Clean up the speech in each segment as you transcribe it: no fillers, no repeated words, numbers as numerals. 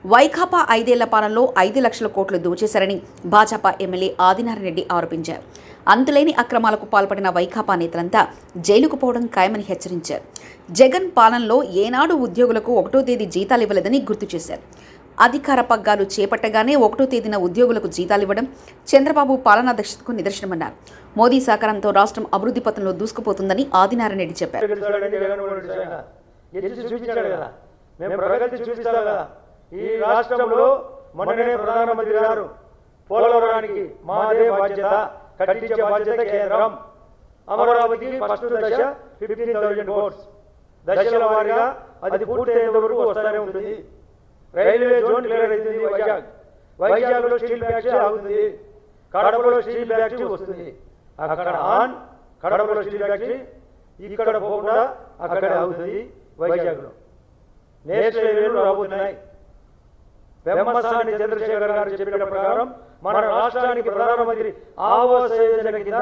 వైకాపా 5 ఏళ్ల పాలనలో 5 లక్షల కోట్లు దోచేశారని భాజపా ఎమ్మెల్యే ఆదినారాయణరెడ్డి ఆరోపించారు. అంతులేని అక్రమాలకు పాల్పడిన వైకాపా నేతలంతా జైలుకు పోవడం ఖాయమని హెచ్చరించారు. జగన్ పాలనలో ఏనాడు ఉద్యోగులకు 1వ తేదీ జీతాలు ఇవ్వలేదని గుర్తు చేశారు. అధికార పగ్గాలు చేపట్టగానే 1వ తేదీన ఉద్యోగులకు జీతాలు ఇవ్వడం చంద్రబాబు పాలనా దక్షతకు నిదర్శనమన్నారు. మోదీ సహకారంతో రాష్ట్రం అభివృద్ధి పథంలో దూసుకుపోతుందని ఆదినారాయణరెడ్డి చెప్పారు. ఈ రాష్ట్రంలో మొన్ననే ప్రధానమంత్రి గారు పోలవరానికి మాదే బాధ్యత, కట్టించే బాధ్యత కేంద్రం. అమరావతికి ఫస్ట్ దశ 15,000 కోట్స్, దశల వారీగా అది పూర్తయ్యేంత వరకు వస్తూనే ఉంటుంది. రైల్వే జోన్ క్లియర్ అవుతుంది. వైజాగ్లో స్టీల్ ఫ్యాక్టరీ ఆగుతుంది, కడపలో స్టీల్ ఫ్యాక్టరీ వస్తుంది. అక్కడ ఆన్ కడపలో స్టీల్ ఫ్యాక్టరీ, ఇక్కడ పోకుండా అక్కడే ఆగుతుంది. వైజాగ్లో నేషనల్ హైవేలు రాబోతున్నాయి. వెమ్మసాని చంద్రశేఖర్ గారు చెప్పిన ప్రకారం మన రాష్ట్రానికి ప్రధానమంత్రి ఆవాస్ యోజన కింద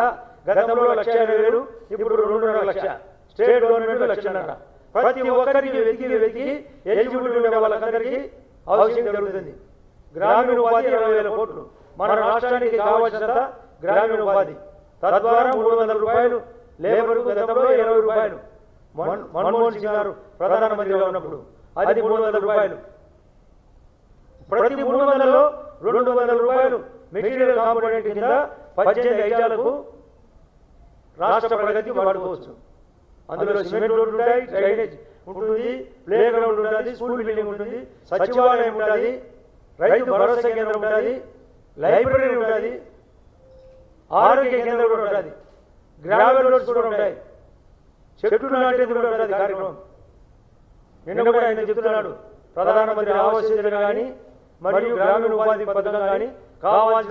గతంలో 1,50,000, ఇప్పుడు 2.5 లక్ష, స్టేట్ గవర్నమెంట్ 1,00,000. ప్రతి ఒక్కరికి వెతికి ఎలిజిబిలిటీ ఉండే వాళ్ళందరికీ హౌసింగ్ జరుగుతుంది. గ్రామీణ ఉపాధి 20,000 కోట్లు మన రాష్ట్రానికి కావాల్సినంత గ్రామీణ ఉపాధి. తద్వారా 300 రూపాయలు లేబర్, గతంలో 20 రూపాయలు మన్మోహన్ సింగ్ గారు ప్రధానమంత్రిగా ఉన్నప్పుడు అది 300 రూపాయలు. ప్రతి 300లో 200 రూపాయలు మెటీరియల్ కాంపోనెంట్ కింద 18 ఐటాలకు రాష్ట్ర ప్రగతికి వాడుకోవచ్చు. అందులో సిమెంట్ రోడ్డు ఉంటాయి, డ్రైనేజ్ ఉంటుంది, ప్లే గ్రౌండ్ ఉంటుంది, స్కూల్ బిల్డింగ్ ఉంటుంది, సచివాలయం ఉంటుంది, రైతు భరోసా కేంద్రం ఉంటుంది, లైబ్రరీ ఉంటుంది, ఆరోగ్య కేంద్రం కూడా ఉంటుంది, గ్రావెల్ రోడ్స్ కూడా ఉంటాయి, చెట్లు నాటేది కూడా ఉంటుంది కార్యక్రమం. నిన్న కూడా ఆయన చెప్తున్నాడు, ప్రధానమంత్రి ఆవాస్ యోజన కానీ మరియు గ్రామీణ ఉపాధి పథకం కానీ కావాల్సిన